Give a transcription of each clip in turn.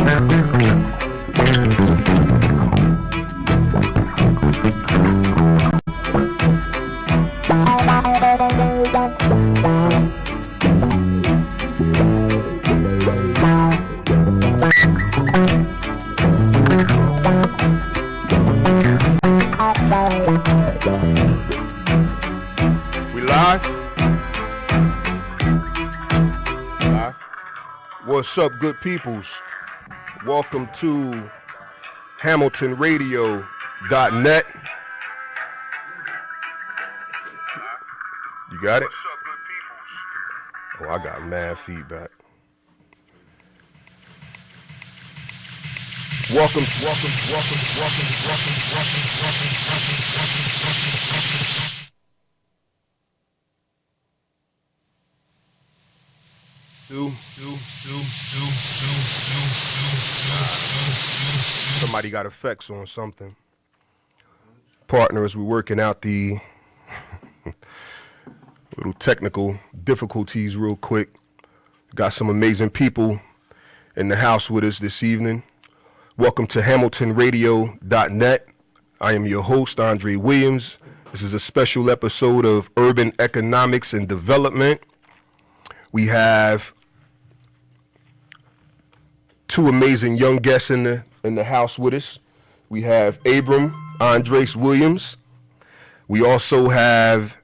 We live? Live? What's up, good peoples? Welcome to HamiltonRadio.net. You got it? What's up, good peoples? Oh, I got mad feedback. Welcome. Somebody got effects on something. Partners, we're working out the little technical difficulties real quick. Got some amazing people in the house with us this evening. Welcome to HamiltonRadio.net. I am your host, Andre Williams. This is a special episode of Urban Economics and Development. We have two amazing young guests in the house with us. We have Abram Andres Williams. We also have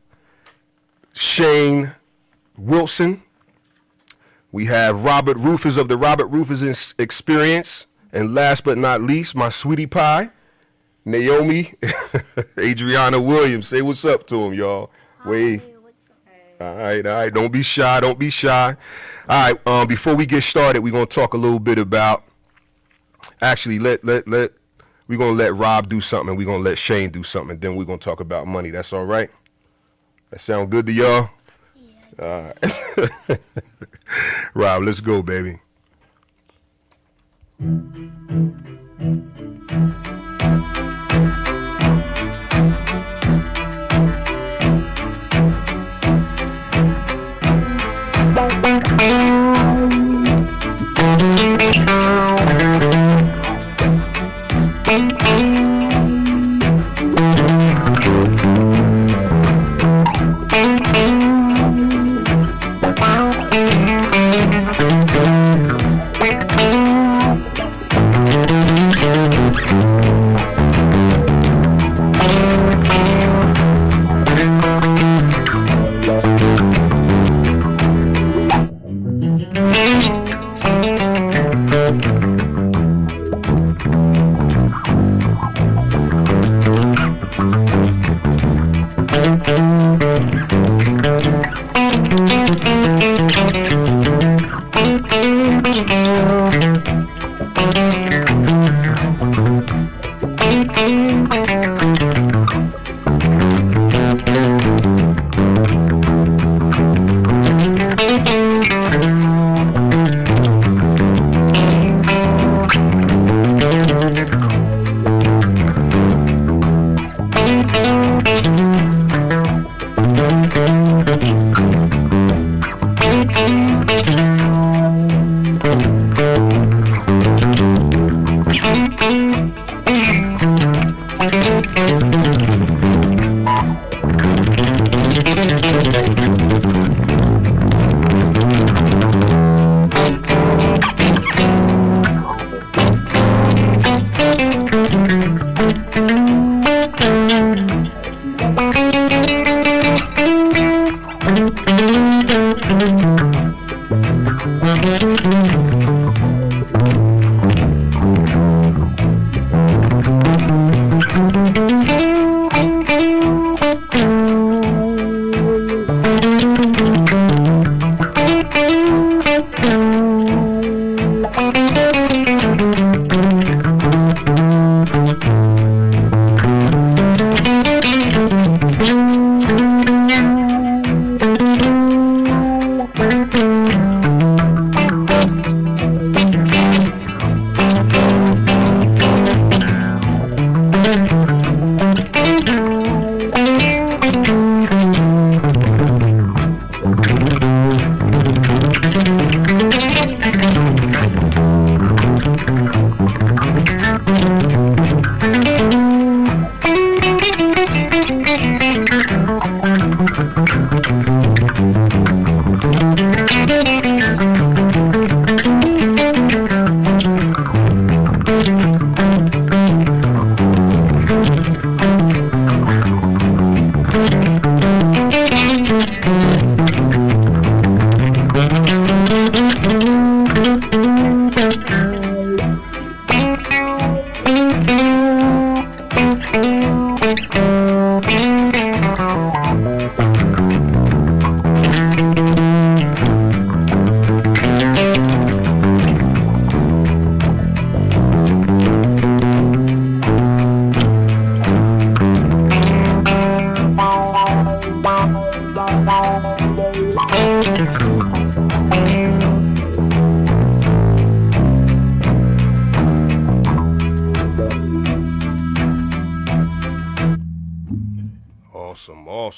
Shane Wilson. We have Robert Rufus of the Robert Rufus Experience. And last but not least, my sweetie pie, Naomi Adriana Williams. Say what's up to him, y'all. Wave. All right. Don't be shy. All right. Before we get started, we're gonna talk a little bit about. Actually, we're gonna let Rob do something. And we're gonna let Shane do something. And then we're gonna talk about money. That's all right. That sound good to y'all? Yeah. All right. Rob, let's go, baby.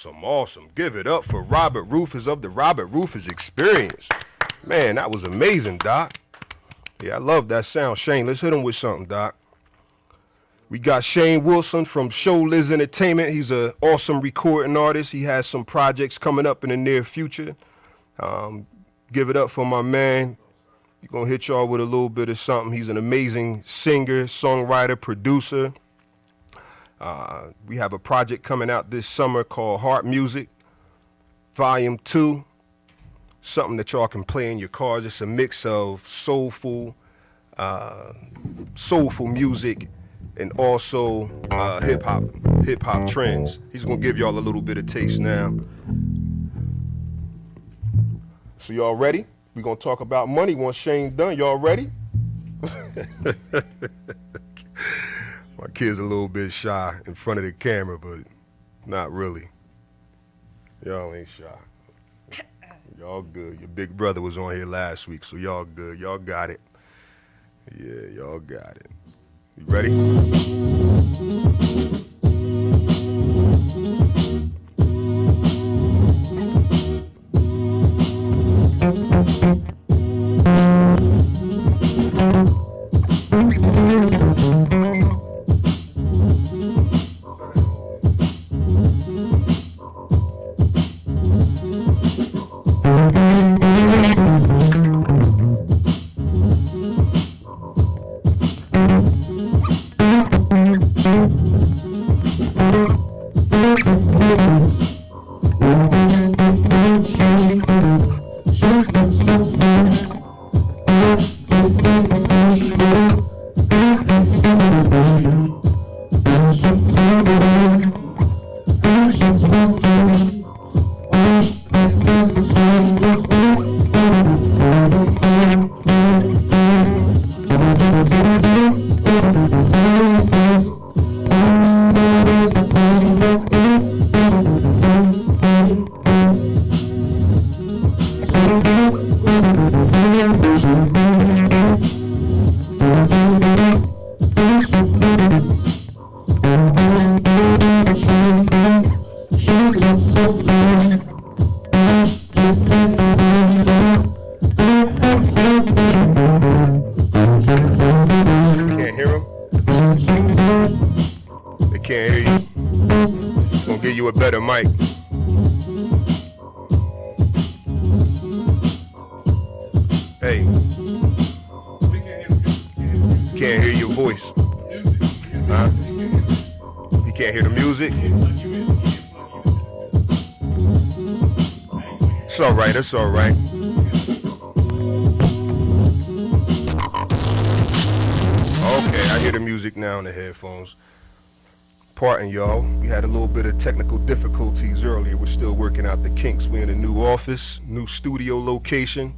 Awesome, awesome. Give it up for Robert Rufus of the Robert Rufus Experience. Man, that was amazing, Doc. Yeah, I love that sound. Shane, let's hit him with something, Doc. We got Shane Wilson from Show Liz Entertainment. He's an awesome recording artist. He has some projects coming up in the near future. Give it up for my man. He's going to hit y'all with a little bit of something. He's an amazing singer, songwriter, producer. We have a project coming out this summer called Heart Music, Volume 2. Something that y'all can play in your cars. It's a mix of soulful music and also hip hop trends. He's gonna give y'all a little bit of taste now. So y'all ready? We're gonna talk about money once Shane done. Y'all ready? My kid's a little bit shy in front of the camera, but not really. Y'all ain't shy. Y'all good. Your big brother was on here last week, so y'all good. Y'all got it. Yeah, y'all got it. You ready? It's all right. Okay, I hear the music now in the headphones. Pardon y'all, we had a little bit of technical difficulties earlier. We're still working out the kinks. We're in a new office, new studio location.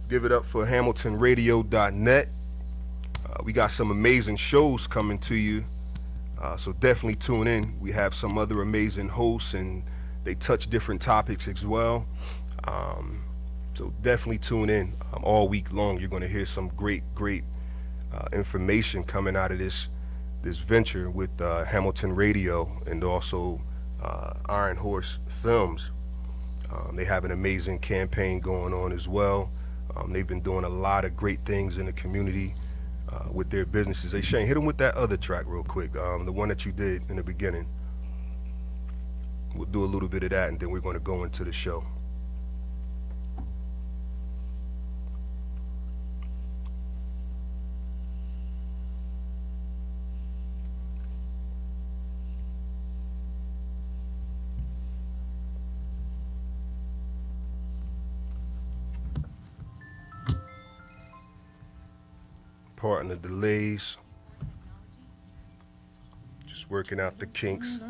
Give it up for HamiltonRadio.net. We got some amazing shows coming to you, so definitely tune in. We have some other amazing hosts, and they touch different topics as well. So definitely tune in all week long. You're going to hear some great information coming out of this venture with Hamilton Radio and also Iron Horse Films. They have an amazing campaign going on as well. They've been doing a lot of great things in the community with their businesses. Hey Shane, hit them with that other track real quick, the one that you did in the beginning. We'll do a little bit of that and then we're going to go into the show. Pardon the delays. Just working out the kinks.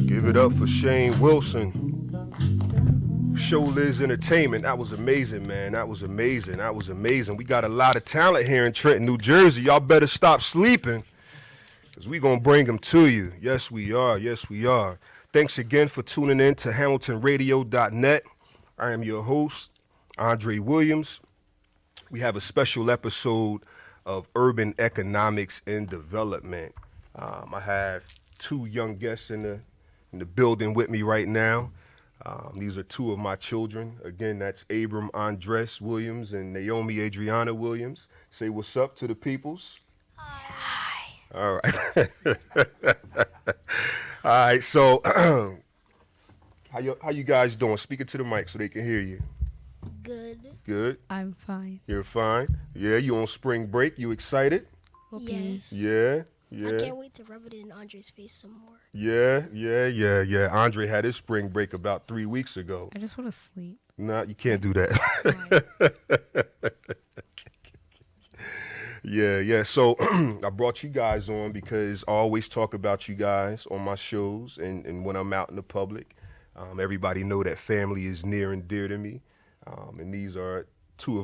Give it up for Shane Wilson. Show Liz Entertainment. That was amazing, man. That was amazing. That was amazing. We got a lot of talent here in Trenton, New Jersey. Y'all better stop sleeping, because we going to bring them to you. Yes, we are. Yes, we are. Thanks again for tuning in to HamiltonRadio.net. I am your host, Andre Williams. We have a special episode of Urban Economics and Development. I have two young guests in the building with me right now. These are two of my children. Again, that's Abram Andres Williams and Naomi Adriana Williams. Say what's up to the peoples. Hi. All right. All right, so how you guys doing? Speak it to the mic so they can hear you. Good. Good? I'm fine. You're fine? Yeah, you on spring break? You excited? Yes. Yeah, yeah. I can't wait to rub it in Andre's face some more. Yeah. Andre had his spring break about 3 weeks ago. I just want to sleep. Nah, you can't do that. Yeah. So I brought you guys on because I always talk about you guys on my shows and when I'm out in the public. Everybody know that family is near and dear to me. And these are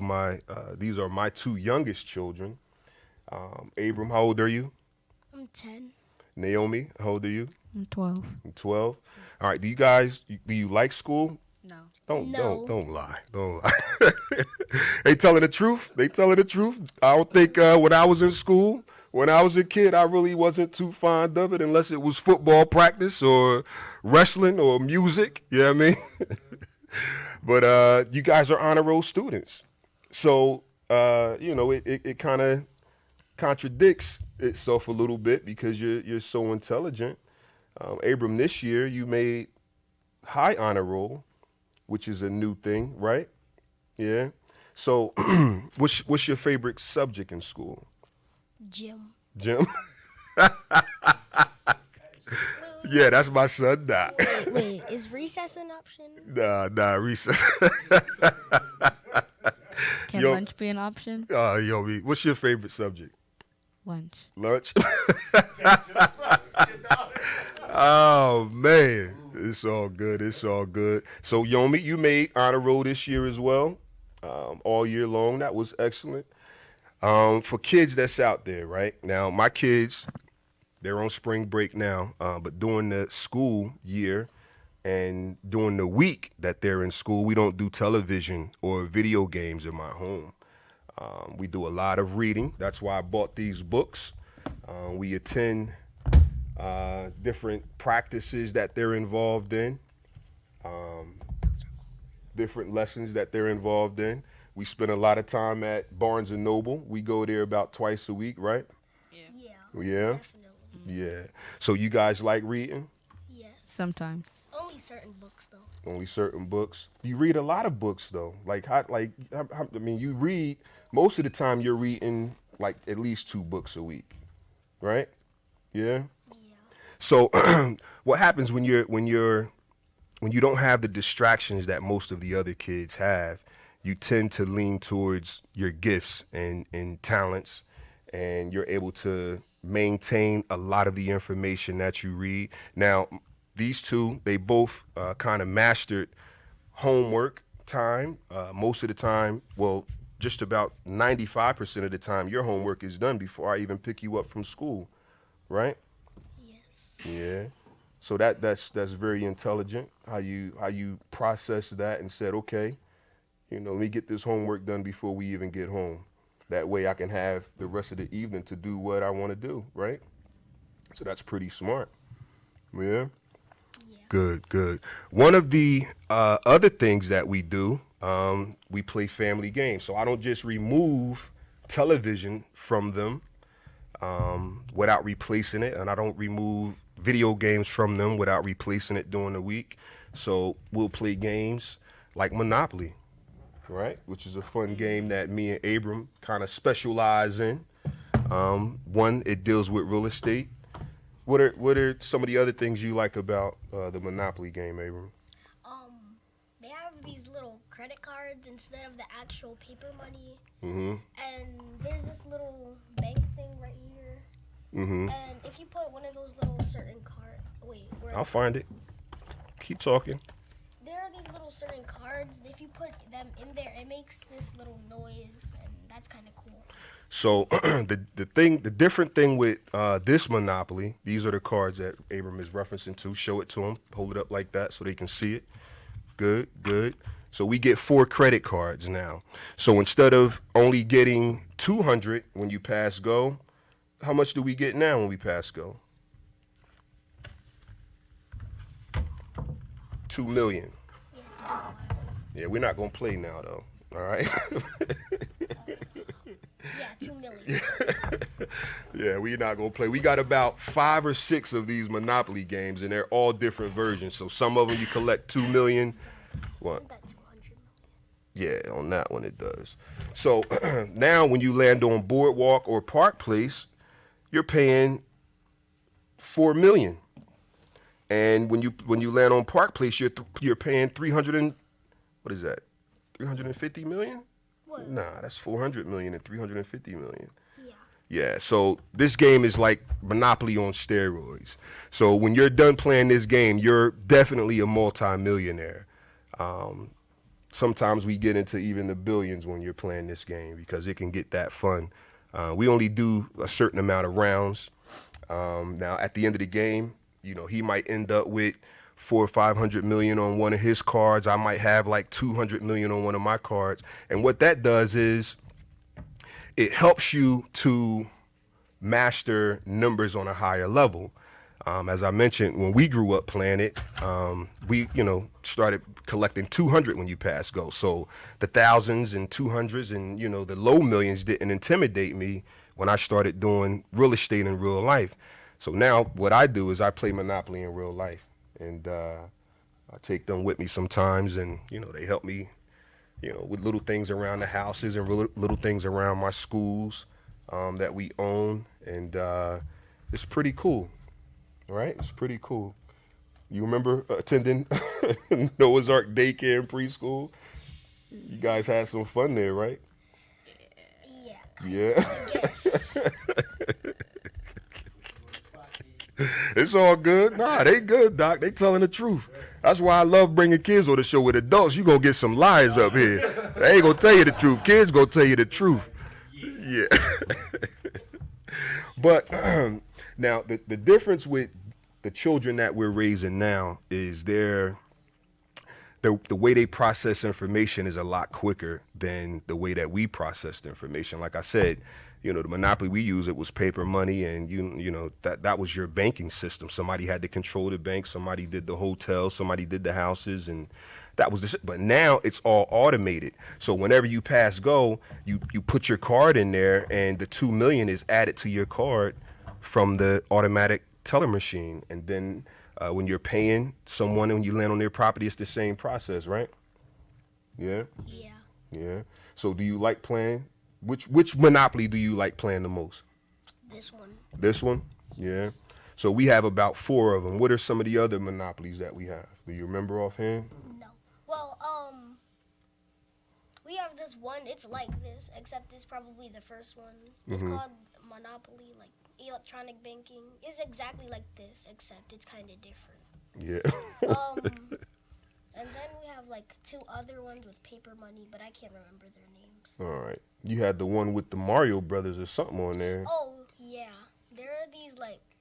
my two youngest children. Abram, how old are you? I'm 10. Naomi, how old are you? I'm 12. 12. All right. Do you like school? No. Don't lie. Don't lie. They telling the truth. I don't think when I was in school, when I was a kid, I really wasn't too fond of it unless it was football practice or wrestling or music. You know what I mean? But you guys are honor roll students. So, it kind of contradicts itself a little bit because you're so intelligent. Abram, this year you made high honor roll, which is a new thing, right? Yeah. So, what's your favorite subject in school? Gym. Gym? Yeah, that's my son. Nah. Wait, is recess an option? Nah, recess. Can lunch be an option? What's your favorite subject? Lunch. Oh, man. It's all good. So, Yomi, you made honor roll this year as well? all year long. That was excellent. For kids that's out there, right? Now, my kids, they're on spring break now, but during the school year and during the week that they're in school, we don't do television or video games in my home. We do a lot of reading. That's why I bought these books. We attend different practices that they're involved in, different lessons that they're involved in. We spend a lot of time at Barnes & Noble. We go there about twice a week, right? Yeah. Yeah? Definitely. Yeah. So you guys like reading? Yes. Sometimes. It's only certain books though. Only certain books. You read a lot of books though. I mean, you read, most of the time you're reading like at least 2 books a week, right? Yeah? Yeah. So what happens when you don't have the distractions that most of the other kids have, you tend to lean towards your gifts and talents, and you're able to maintain a lot of the information that you read. Now, these two, they both kind of mastered homework time. Most of the time, well, just about 95% of the time, your homework is done before I even pick you up from school, right? Yes. Yeah. So that's very intelligent how you process that and said, okay, let me get this homework done before we even get home. That way I can have the rest of the evening to do what I want to do, right? So that's pretty smart. Yeah. Yeah. Good. One of the other things that we do, we play family games. So I don't just remove television from them without replacing it, and I don't remove video games from them without replacing it during the week. So we'll play games like Monopoly, right? Which is a fun game that me and Abram kind of specialize in. One, it deals with real estate. What are some of the other things you like about the Monopoly game, Abram? They have these little credit cards instead of the actual paper money. Mm-hmm. And there's this little bank thing right here. Mm-hmm. And if you put one of those little certain I'll find it. Keep talking. There are these little certain cards. If you put them in there, it makes this little noise, and that's kind of cool. So the different thing with this Monopoly, these are the cards that Abram is referencing to. Show it to him. Hold it up like that so they can see it. Good. So we get 4 credit cards now. So instead of only getting 200 when you pass go, how much do we get now when we pass go? 2 million. Yeah, it's been a while. Yeah, we're not gonna play now though. All right. Yeah, 2 million. Yeah, we're not gonna play. We got about 5 or 6 of these Monopoly games, and they're all different versions. So some of them you collect 2 million. What? Isn't that 200 million? Yeah, on that one it does. So now when you land on Boardwalk or Park Place, you're paying 4 million. And when you land on Park Place, you're paying 350 million? What? Nah, that's 400 million and 350 million. Yeah. Yeah, so this game is like Monopoly on steroids. So when you're done playing this game, you're definitely a multi-millionaire. Sometimes we get into even the billions when you're playing this game because it can get that fun. We only do a certain amount of rounds. Now, at the end of the game, he might end up with 400 or 500 million on one of his cards. I might have like 200 million on one of my cards. And what that does is it helps you to master numbers on a higher level. As I mentioned, when we grew up playing it, we started collecting 200 when you pass go. So the thousands and 200s and the low millions didn't intimidate me when I started doing real estate in real life. So now what I do is I play Monopoly in real life, and I take them with me sometimes, and they help me, with little things around the houses and little things around my schools that we own, and it's pretty cool, right? It's pretty cool. You remember attending Noah's Ark daycare and preschool? You guys had some fun there, right? Yeah. Yeah. I guess. It's all good. Nah, they good, Doc. They telling the truth. That's why I love bringing kids on the show. With adults, you going to get some lies up here. They ain't going to tell you the truth. Kids going to tell you the truth. Yeah. But now, the difference with the children that we're raising now is the way they process information is a lot quicker than the way that we processed information. Like I said, the monopoly we use, it was paper money, and that was your banking system. Somebody had to control the bank, somebody did the hotel, somebody did the houses, and that was but now it's all automated. So whenever you pass go, you put your card in there, and the 2 million is added to your card from the automatic teller machine. And then when you're paying someone and when you land on their property, it's the same process, right? Yeah? Yeah. Yeah. So do you like playing? Which Monopoly do you like playing the most? This one. This one? Yeah. So we have about 4 of them. What are some of the other Monopolies that we have? Do you remember offhand? No. Well, we have this one. It's like this, except it's probably the first one. It's called Monopoly, like electronic banking. It's exactly like this, except it's kind of different. Yeah. And then we have like 2 other ones with paper money, but I can't remember their names. All right. You had the one with the Mario Brothers or something on there. Oh, yeah. There are these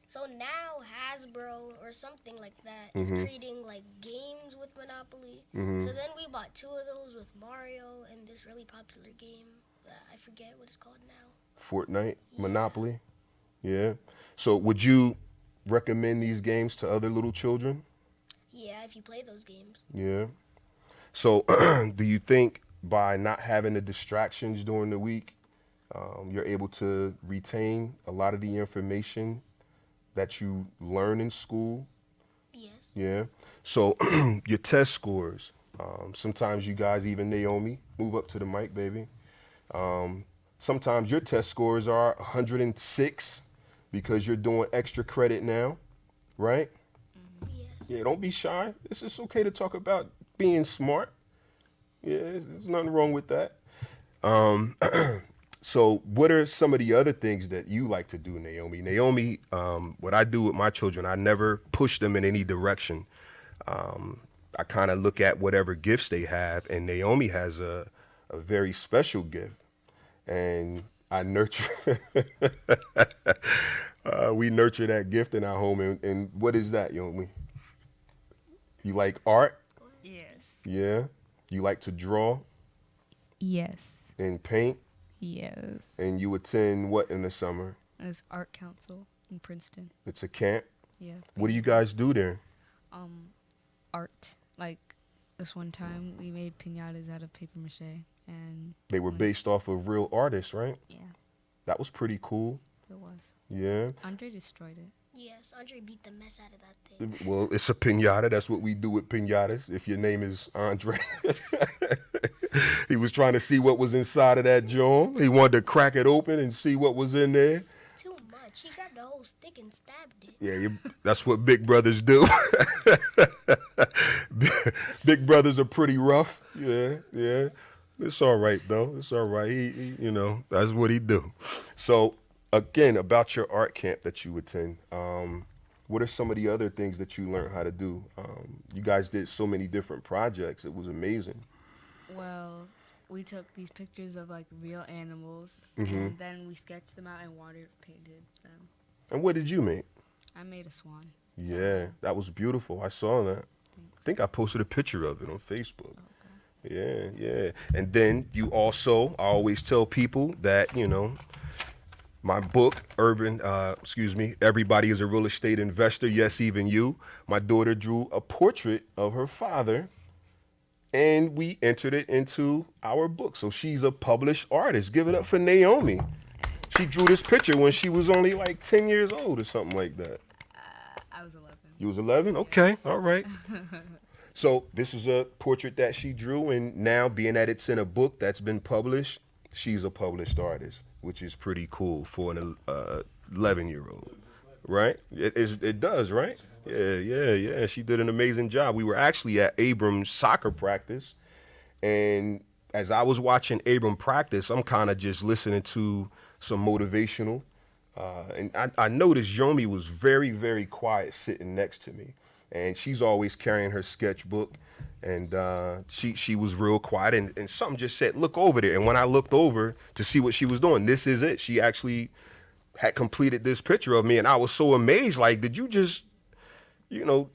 so now Hasbro or something like that is creating like games with Monopoly. So then we bought 2 of those with Mario and this really popular game. I forget what it's called now. Fortnite, Monopoly. Yeah. So would you recommend these games to other little children? Yeah, if you play those games. Yeah. So do you think by not having the distractions during the week, you're able to retain a lot of the information that you learn in school? Yes. Yeah. So your test scores, sometimes you guys, even Naomi, move up to the mic, baby. Sometimes your test scores are 106 because you're doing extra credit now, right? Yes. Yeah, don't be shy. It's okay to talk about being smart. Yeah, there's nothing wrong with that. So what are some of the other things that you like to do, Naomi? Naomi, what I do with my children, I never push them in any direction. I kind of look at whatever gifts they have, and Naomi has a very special gift, and I nurture. We nurture that gift in our home, and what is that, Naomi? You like art? Yes. Yeah. You like to draw? Yes. And paint? Yes. And you attend what in the summer? It's Art Council in Princeton. It's a camp? Yeah. What do you guys do there? Art. Like this one time we made piñatas out of paper mache, and They were based off of real artists, right? yeah, That was pretty cool. it was. Yeah. Andre destroyed it. Yes, Andre beat the mess out of that thing. Well, it's a piñata. That's what we do with piñatas. If your name is Andre. He was trying to see what was inside of that joint. He wanted to crack it open and see what was in there. Too much. He grabbed the whole stick and stabbed it. Yeah, that's what big brothers do. Big brothers are pretty rough. Yeah, yeah. It's all right, though. It's all right. He that's what he do. So, again, about your art camp that you attend, what are some of the other things that you learned how to do? You guys did so many different projects. It was amazing. Well, we took these pictures of like real animals, and then we sketched them out and water painted them. And what did you make? I made a swan. Yeah, that was beautiful. I saw that. I think I posted a picture of it on Facebook. Okay. Yeah, yeah. And then you also, I always tell people that, my book, Everybody is a Real Estate Investor, Yes, Even You. My daughter drew a portrait of her father, and we entered it into our book. So she's a published artist. Give it up for Naomi. She drew this picture when she was only like 10 years old or something like that. I was 11. You was 11? Okay, all right. So this is a portrait that she drew, and now being that it's in a book that's been published, she's a published artist, which is pretty cool for an 11-year-old, right? It does, right? Yeah. She did an amazing job. We were actually at Abram's soccer practice, and as I was watching Abram practice, I'm kind of just listening to some motivational, and I noticed Yomi was very, very quiet sitting next to me. and she's always carrying her sketchbook. And she was real quiet, and something just said, "Look over there." And when I looked over to see what she was doing, this is it. She actually had completed this picture of me, and I was so amazed. Like, did you just, you know,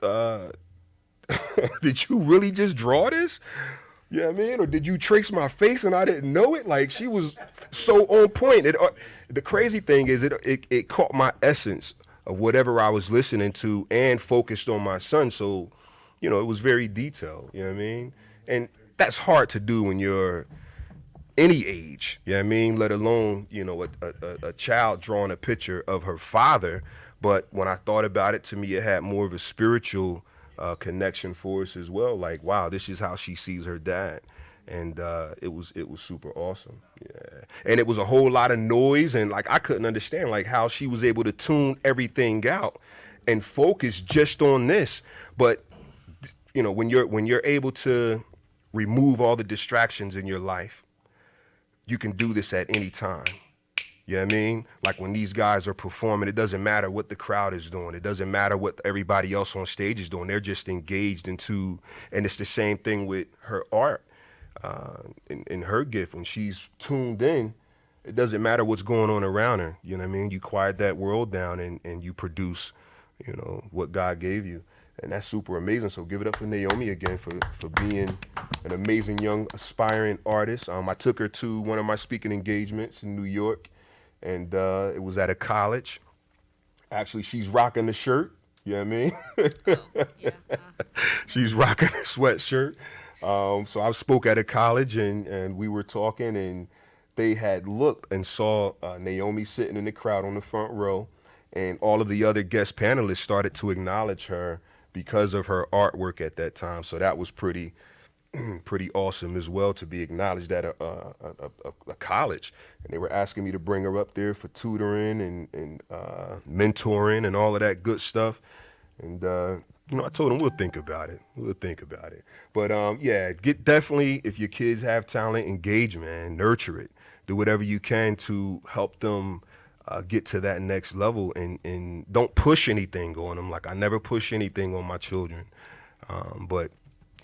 did you really just draw this? You know what I mean? Or did you trace my face and I didn't know it? Like, she was so on point. The crazy thing is it caught my essence of whatever I was listening to and focused on my son. So, you know, it was very detailed. You know what I mean? And that's hard to do when you're any age. You know what I mean? Let alone, you know, a child drawing a picture of her father. But when I thought about it, to me, it had more of a spiritual connection for us as well. Like, wow, this is how she sees her dad. And it was super awesome. Yeah. And it was a whole lot of noise, and like I couldn't understand like how she was able to tune everything out and focus just on this. But you know, when you're able to remove all the distractions in your life, you can do this at any time. You know what I mean? Like when these guys are performing, it doesn't matter what the crowd is doing. It doesn't matter what everybody else on stage is doing. They're just engaged into, and it's the same thing with her art, in her gift. When she's tuned in, it doesn't matter what's going on around her. You know what I mean? You quiet that world down and you produce, you know, what God gave you. And that's super amazing. So give it up for Naomi again for being an amazing young aspiring artist. I took her to one of my speaking engagements in New York, and it was at a college. Actually, she's rocking the shirt. You know what I mean? Oh, yeah. She's rocking a sweatshirt. So I spoke at a college, and we were talking, and they had looked and saw Naomi sitting in the crowd on the front row, and all of the other guest panelists started to acknowledge her because of her artwork at that time. So that was pretty awesome as well, to be acknowledged at a college. And they were asking me to bring her up there for tutoring and mentoring and all of that good stuff. And you know, I told them we'll think about it. But yeah, definitely, if your kids have talent, engage, man, nurture it. Do whatever you can to help them get to that next level, and don't push anything on them. Like, I never push anything on my children. But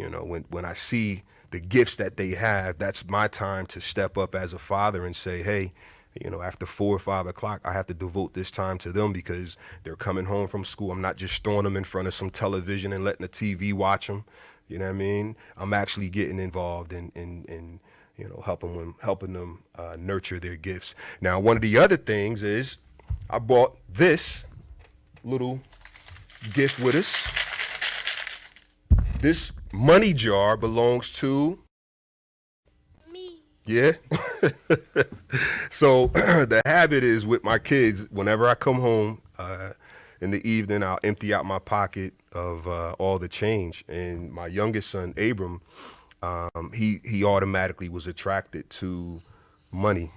you know, when I see the gifts that they have, that's my time to step up as a father and say, hey, you know, after 4 or 5 o'clock, I have to devote this time to them because they're coming home from school. I'm not just throwing them in front of some television and letting the TV watch them. You know what I mean? I'm actually getting involved in you know, helping them nurture their gifts. Now, one of the other things is I bought this little gift with us. This money jar belongs to Me. yeah. So the habit is with my kids, whenever I come home in the evening, I'll empty out my pocket of all the change. And my youngest son, Abram, he automatically was attracted to money.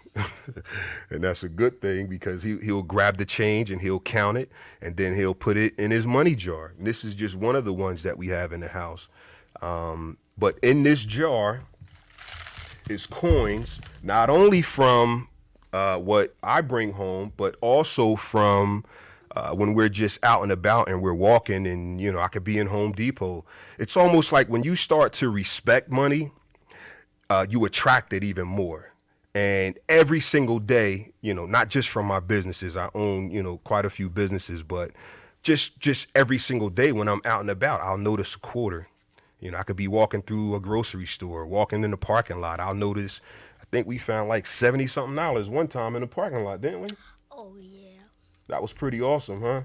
And that's a good thing, because he'll grab the change and he'll count it, and then he'll put it in his money jar. And this is just one of the ones that we have in the house. But in this jar is coins, not only from what I bring home, but also from when we're just out and about and we're walking, and, you know, I could be in Home Depot. It's almost like when you start to respect money, you attract it even more. And every single day, you know, not just from my businesses, I own, you know, quite a few businesses, but just every single day when I'm out and about, I'll notice a quarter. You know, I could be walking through a grocery store, walking in the parking lot. I'll notice, I think we found like $70-something one time in the parking lot, didn't we? Oh, yeah. That was pretty awesome, huh?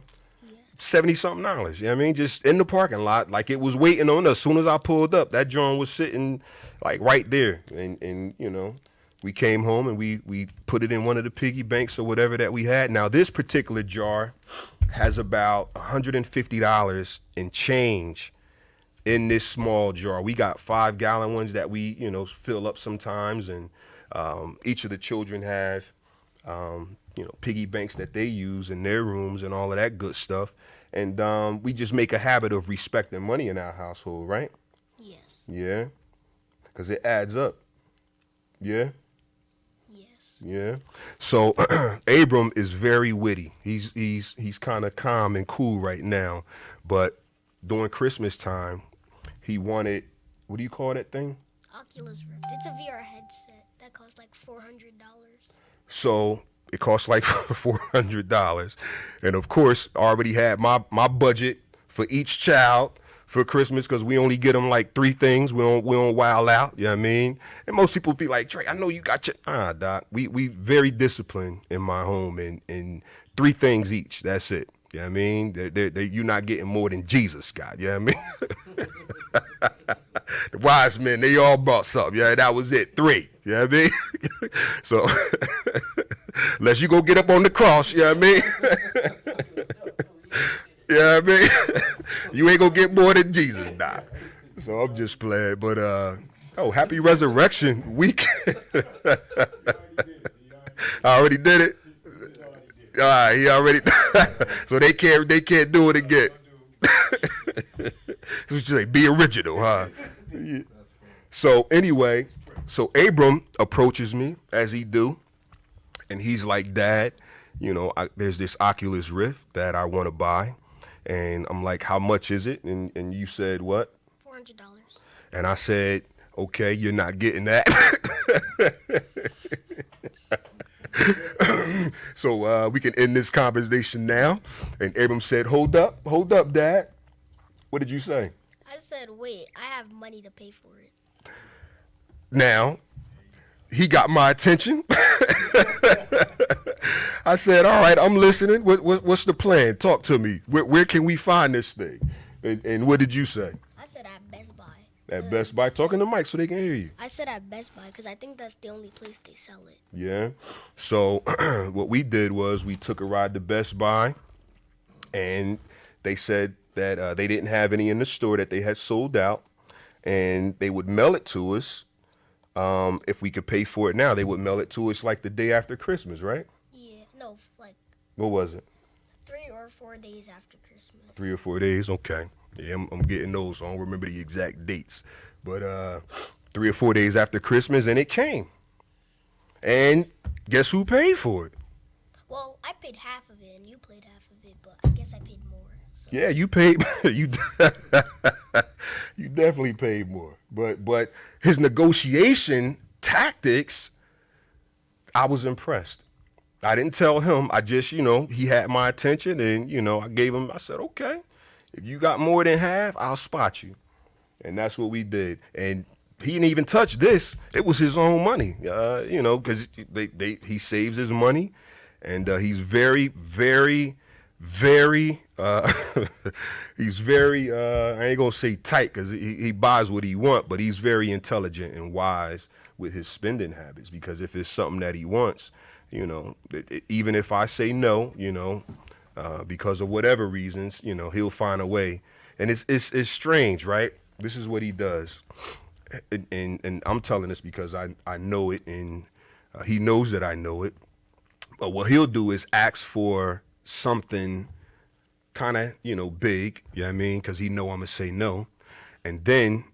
Yeah. $70-something, you know what I mean? Just in the parking lot, like it was waiting on us. As soon as I pulled up, that joint was sitting like right there. And you know, we came home and we put it in one of the piggy banks or whatever that we had. Now, this particular jar has about $150 in change in this small jar. We got 5-gallon ones that we, you know, fill up sometimes, and each of the children have, you know, piggy banks that they use in their rooms and all of that good stuff. And we just make a habit of respecting money in our household, right? Yes. Yeah, because it adds up. Yeah. Yes. Yeah. So Abram is very witty. He's kind of calm and cool right now, but during Christmas time, he wanted, what do you call that thing? Oculus Rift. It's a VR headset that costs like $400. So it costs like $400. And of course, I already had my budget for each child for Christmas because we only get them like 3 things. We don't wild out, you know what I mean? And most people be like, Trey, I know you got your, doc. We very disciplined in my home and 3 things each. That's it. You know what I mean? You're not getting more than Jesus got, you know what I mean? The wise men, they all brought something. Yeah, that was it. 3. You know what I mean? So, unless you go get up on the cross, you know what I mean? You know what I mean? You ain't gonna get more than Jesus, Doc. So I'm just playing. But, happy Resurrection Week. I already did it. All right, he already. So they can't do it again. So you say, be original, huh? Yeah. So anyway, so Abram approaches me as he do, and he's like, Dad, there's this Oculus Rift that I want to buy, and I'm like, how much is it? And you said what? $400. And I said, okay, you're not getting that. So we can end this conversation now. And Abram said, hold up, Dad. What did you say? I said, wait, I have money to pay for it. Now, he got my attention. I said, all right, I'm listening. What's the plan? Talk to me. Where can we find this thing? And what did you say? I said at Best Buy. At Best Buy? Talking to Mike so they can hear you. I said at Best Buy because I think that's the only place they sell it. Yeah. So what we did was we took a ride to Best Buy, and they said that they didn't have any in the store, that they had sold out, and they would mail it to us. If we could pay for it now, they would mail it to us like the day after Christmas, right? Yeah, no, like What was it? 3 or 4 days after Christmas. 3 or 4 days? Okay. Yeah, I'm getting those, so I don't remember the exact dates. But 3 or 4 days after Christmas, and it came. And guess who paid for it? Well, I paid half of it, and you paid half of it, but I guess I paid more. So. Yeah, you paid. You definitely paid more. But his negotiation tactics, I was impressed. I didn't tell him. I just, he had my attention, and I gave him. I said, okay, if you got more than half, I'll spot you, and that's what we did. And he didn't even touch this. It was his own money, because he saves his money, and he's very, very, very. He's very. I ain't gonna say tight because he buys what he wants, but he's very intelligent and wise with his spending habits. Because if it's something that he wants, even if I say no, because of whatever reasons, he'll find a way. And it's strange, right? This is what he does, and I'm telling this because I know it, and he knows that I know it. But what he'll do is ask for something kind of, big, you know what I mean? Because he know I'm going to say no. And then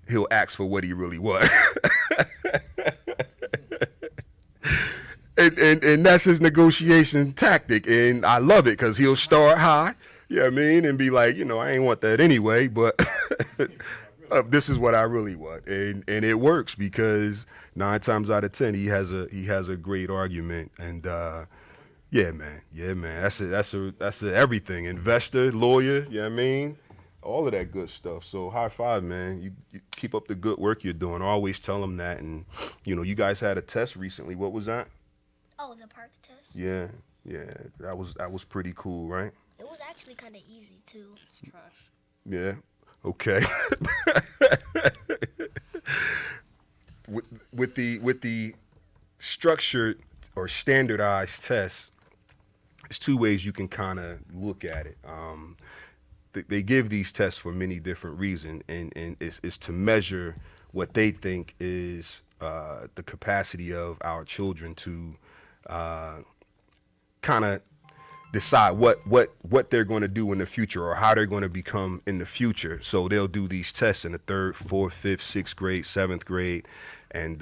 he'll ask for what he really wants. and that's his negotiation tactic. And I love it because he'll start high, you know what I mean? And be like, I ain't want that anyway, but this is what I really want. And it works because 9 times out of 10, he has a great argument. And, yeah, man. That's everything. Investor, lawyer, you know what I mean? All of that good stuff. So high five, man. You keep up the good work you're doing. I always tell them that. And, you guys had a test recently. What was that? Oh, the park test? Yeah. That was pretty cool, right? It was actually kind of easy, too. It's trash. Yeah. Okay. with the structured or standardized tests, there's 2 ways you can kind of look at it. They give these tests for many different reasons, and it's to measure what they think is the capacity of our children to kind of decide what they're going to do in the future or how they're going to become in the future. So they'll do these tests in the 3rd, 4th, 5th, 6th grade, 7th grade, and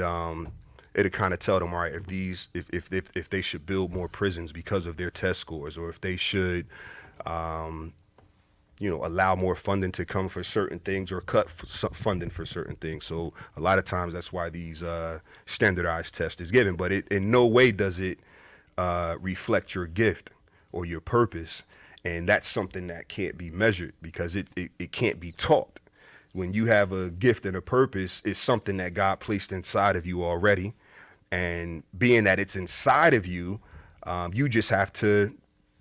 it'll kind of tell them, all right, if they should build more prisons because of their test scores, or if they should allow more funding to come for certain things or cut funding for certain things. So a lot of times that's why these standardized tests is given. But it in no way does it reflect your gift or your purpose. And that's something that can't be measured because it can't be taught. When you have a gift and a purpose, it's something that God placed inside of you already. And being that it's inside of you, you just have to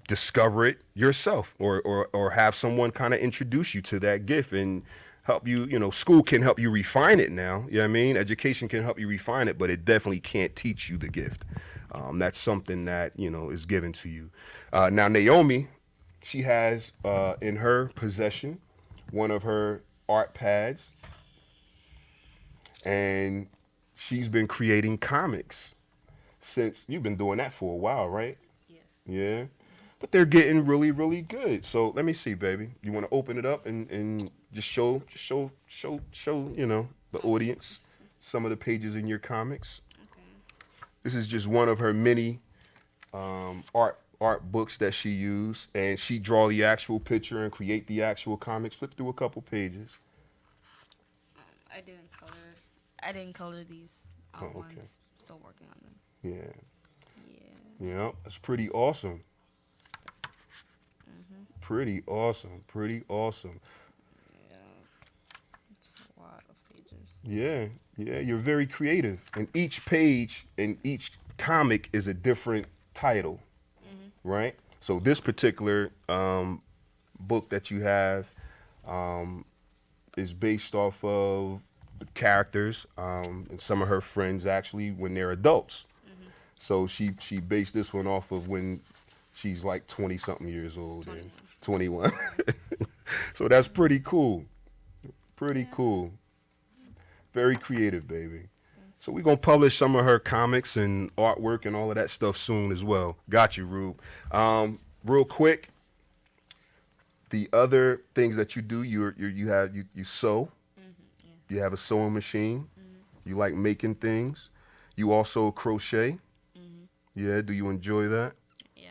discover it yourself or have someone kind of introduce you to that gift and help you. School can help you refine it now. You know what I mean? Education can help you refine it, but it definitely can't teach you the gift. That's something that, is given to you. Now, Naomi, she has in her possession one of her art pads, and she's been creating comics since you've been doing that for a while, right? Yes. Yeah. But they're getting really, really good. So let me see, baby. You want to open it up and just show, the audience some of the pages in your comics. Okay. This is just one of her many art books that she used, and she draw the actual picture and create the actual comics. Flip through a couple pages. I didn't color these outlines. Still working on them. Yeah. Yeah. Yeah, it's pretty awesome. Pretty awesome. Yeah. It's a lot of pages. Yeah, you're very creative. And each page and each comic is a different title, right? So this particular book that you have is based off of the characters and some of her friends actually when they're adults. So she based this one off of when she's like 20 something years old and 21. So that's pretty cool. Pretty cool. Very creative, baby. So we're going to publish some of her comics and artwork and all of that stuff soon as well. Got you, Rube. Real quick, the other things that you do, you sew. You have a sewing machine. You like making things. You also crochet. Yeah, do you enjoy that? Yeah.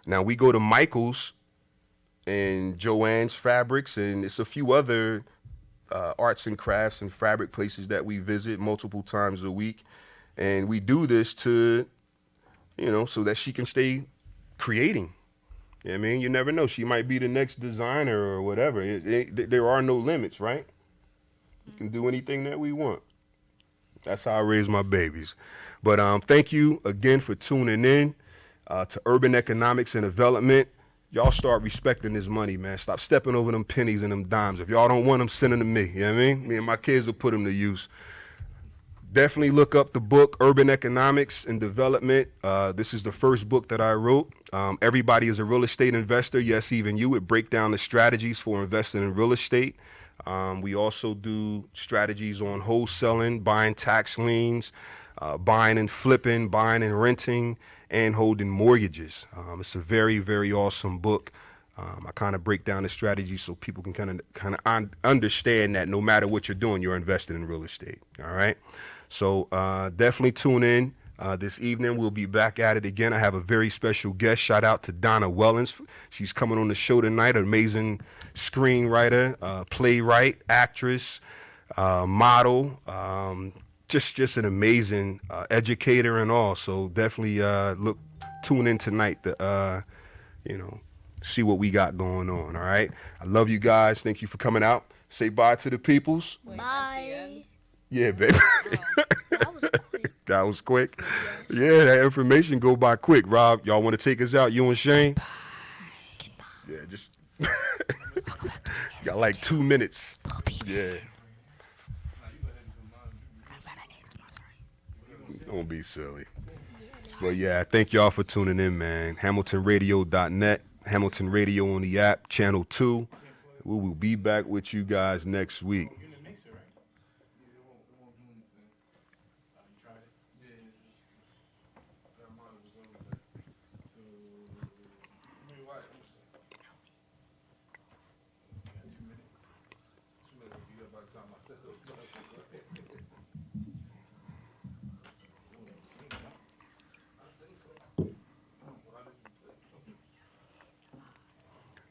Now we go to Michael's and Joanne's Fabrics, and it's a few other arts and crafts and fabric places that we visit multiple times a week. And we do this to, so that she can stay creating. You know what I mean? You never know. She might be the next designer or whatever. There are no limits, right? We can do anything that we want. That's how I raise my babies. But thank you again for tuning in to Urban Economics and Development. Y'all start respecting this money, man. Stop stepping over them pennies and them dimes. If y'all don't want them, send them to me. You know what I mean? Me and my kids will put them to use. Definitely look up the book, Urban Economics and Development. This is the first book that I wrote. Everybody is a real estate investor. Yes, even you. It break down the strategies for investing in real estate. We also do strategies on wholesaling, buying tax liens, buying and flipping, buying and renting, and holding mortgages. It's a very, very awesome book. I kind of break down the strategy so people can kind of understand that no matter what you're doing, you're investing in real estate. All right. So definitely tune in. This evening we'll be back at it again. I have a very special guest. Shout out to Donna Wellens. She's coming on the show tonight. An amazing screenwriter, playwright, actress, model. Just an amazing educator and all. So definitely tune in tonight to see what we got going on. All right. I love you guys. Thank you for coming out. Say bye to the peoples. Bye. Yeah, baby. That was quick. That was quick. Yeah, that information go by quick. Rob, y'all want to take us out? You and Shane? Bye. Yeah, just got like 2 minutes. Yeah. Don't be silly. But yeah, thank y'all for tuning in, man. HamiltonRadio.net, Hamilton Radio on the app, Channel 2. We will be back with you guys next week.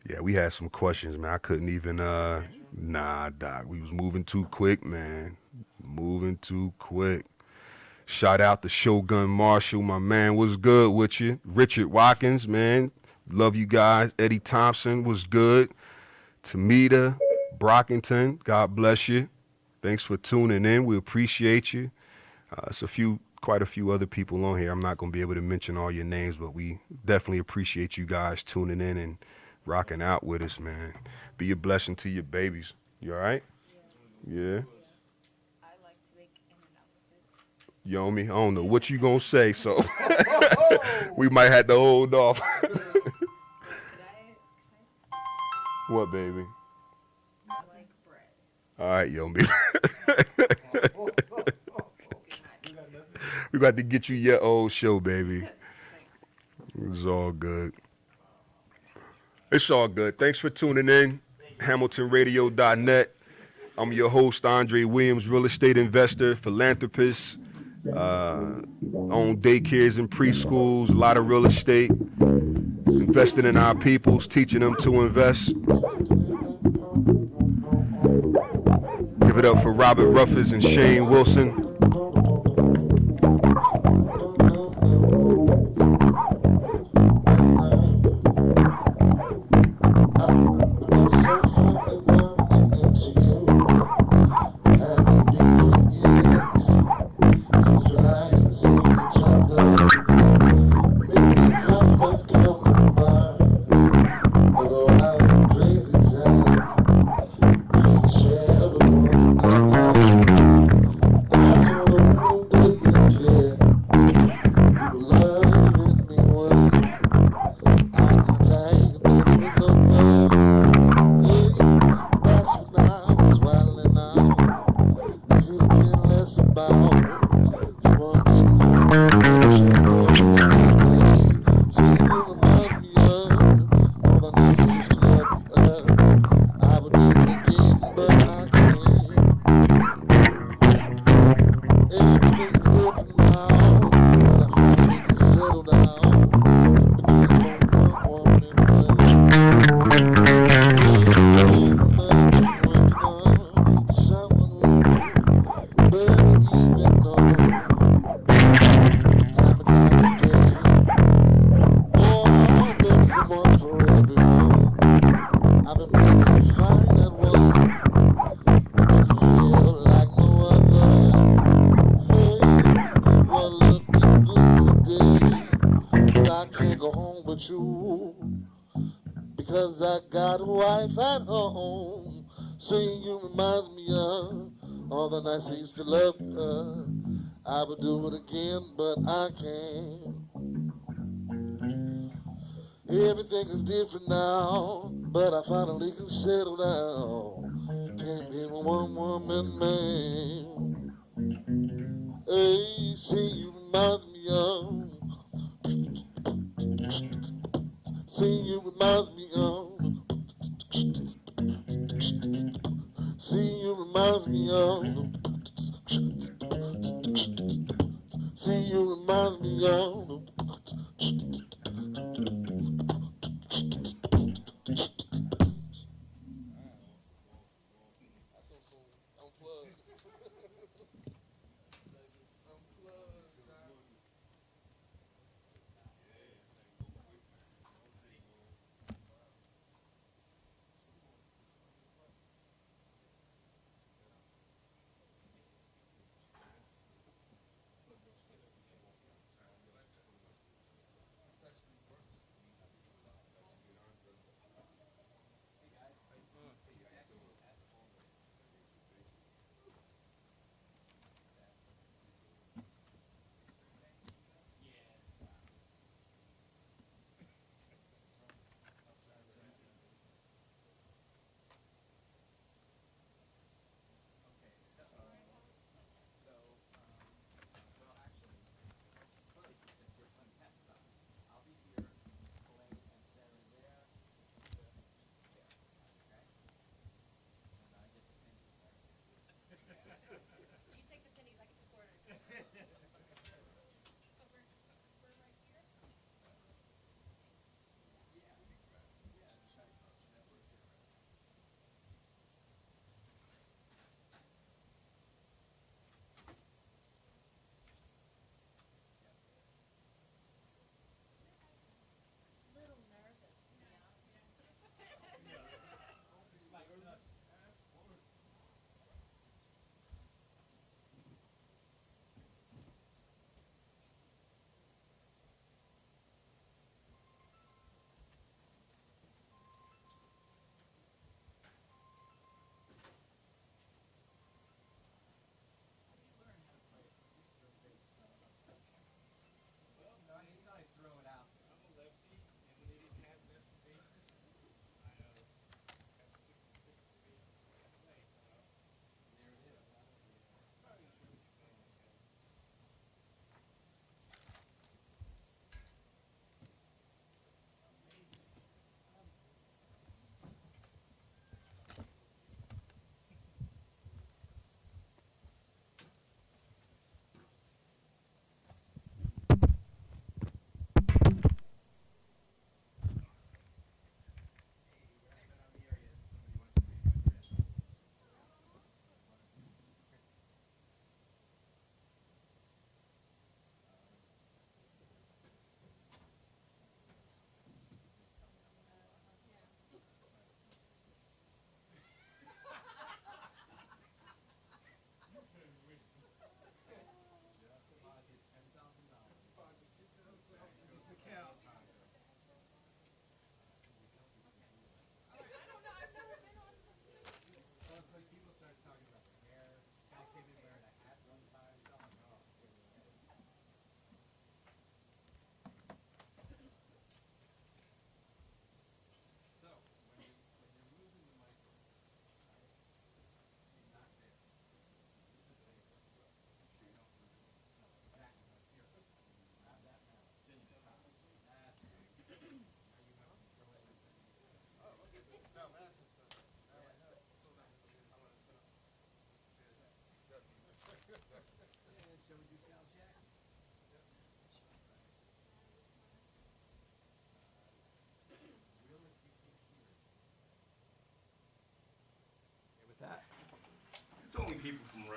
Yeah, we had some questions, man. I couldn't even nah, Doc. We was moving too quick, man. Moving too quick. Shout out to Shogun Marshall, my man. Was good with you. Richard Watkins, man. Love you guys. Eddie Thompson was good. Tamita Brockington, God bless you. Thanks for tuning in. We appreciate you. It's quite a few other people on here. I'm not going to be able to mention all your names, but we definitely appreciate you guys tuning in and rocking out with us, man. Be a blessing to your babies. You all right? Yeah. You owe me? I don't know what you going to say, so we might have to hold off. What, baby? All right, yo, me. We got to get you your old show, baby. It's all good. It's all good. Thanks for tuning in. HamiltonRadio.net. I'm your host, Andre Williams, real estate investor, philanthropist, own daycares and preschools, a lot of real estate, investing in our peoples, teaching them to invest. Give it up for Robert Ruffers and Shane Wilson. Because I got a wife at home. Seeing you reminds me of all the nights I used to love you. I would do it again, but I can't. Everything is different now, but I finally can settle down. Can't be a one-woman man. Hey, see you reminds me of. See you reminds me of. See you reminds me of. See you reminds me of.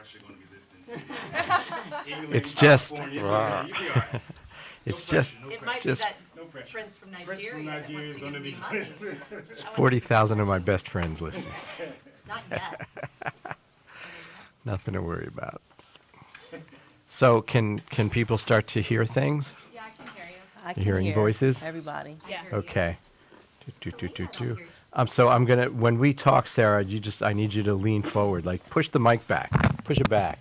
actually going to be listening to you. It's just- California, yeah, you'll be all right. It's just It might Just- be that No pressure. Prince from Prince Nigeria. from that Nigeria wants is to going to give be me money. it's 40,000 of my best friends listening. Not yet. Nothing to worry about. So can people start to hear things? Yeah, I can hear you. I You hearing voices? Everybody. Yeah. Okay. So I'm gonna when we talk, Sarah, I need you to lean forward, like push the mic back, push it back.